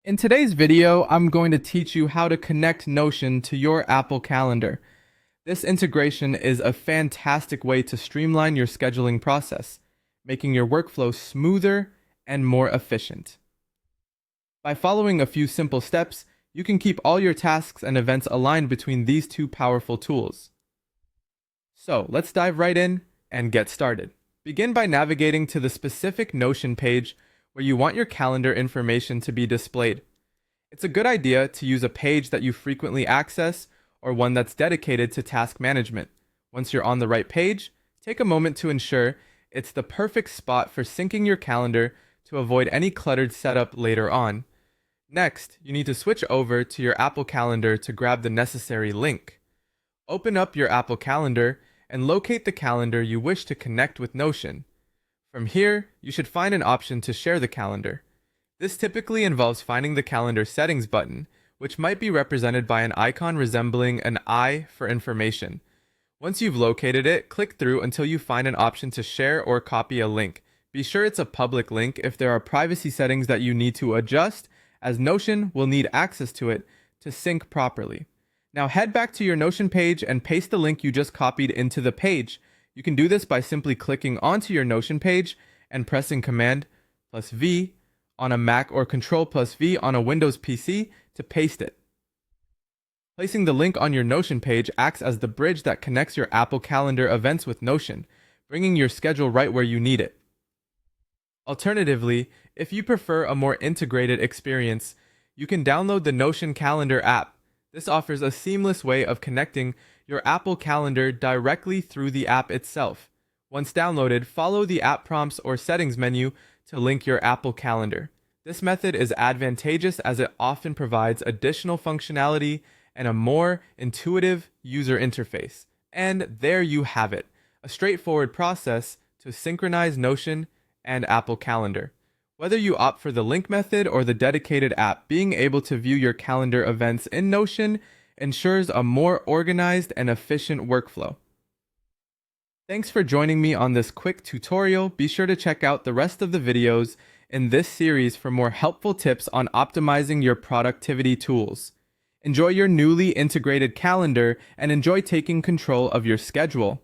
In today's video, I'm going to teach you how to connect Notion to your Apple Calendar. This integration is a fantastic way to streamline your scheduling process, making your workflow smoother and more efficient. By following a few simple steps, you can keep all your tasks and events aligned between these two powerful tools. So, let's dive right in and get started. Begin by navigating to the specific Notion page where you want your calendar information to be displayed. It's a good idea to use a page that you frequently access or one that's dedicated to task management. Once you're on the right page, take a moment to ensure it's the perfect spot for syncing your calendar to avoid any cluttered setup later on. Next, you need to switch over to your Apple Calendar to grab the necessary link. Open up your Apple Calendar and locate the calendar you wish to connect with Notion. From here, you should find an option to share the calendar. This typically involves finding the calendar settings button, which might be represented by an icon resembling an eye for information. Once you've located it, click through until you find an option to share or copy a link. Be sure it's a public link if there are privacy settings that you need to adjust, as Notion will need access to it to sync properly. Now head back to your Notion page and paste the link you just copied into the page. You can do this by simply clicking onto your Notion page and pressing Command+V on a Mac or Control+V on a Windows PC to paste it. Placing the link on your Notion page acts as the bridge that connects your Apple Calendar events with Notion, bringing your schedule right where you need it. Alternatively, if you prefer a more integrated experience, you can download the Notion Calendar app. This offers a seamless way of connecting your Apple Calendar directly through the app itself. Once downloaded, follow the app prompts or settings menu to link your Apple Calendar. This method is advantageous as it often provides additional functionality and a more intuitive user interface. And there you have it, a straightforward process to synchronize Notion and Apple Calendar. Whether you opt for the link method or the dedicated app, being able to view your calendar events in Notion ensures a more organized and efficient workflow. Thanks for joining me on this quick tutorial. Be sure to check out the rest of the videos in this series for more helpful tips on optimizing your productivity tools. Enjoy your newly integrated calendar and enjoy taking control of your schedule.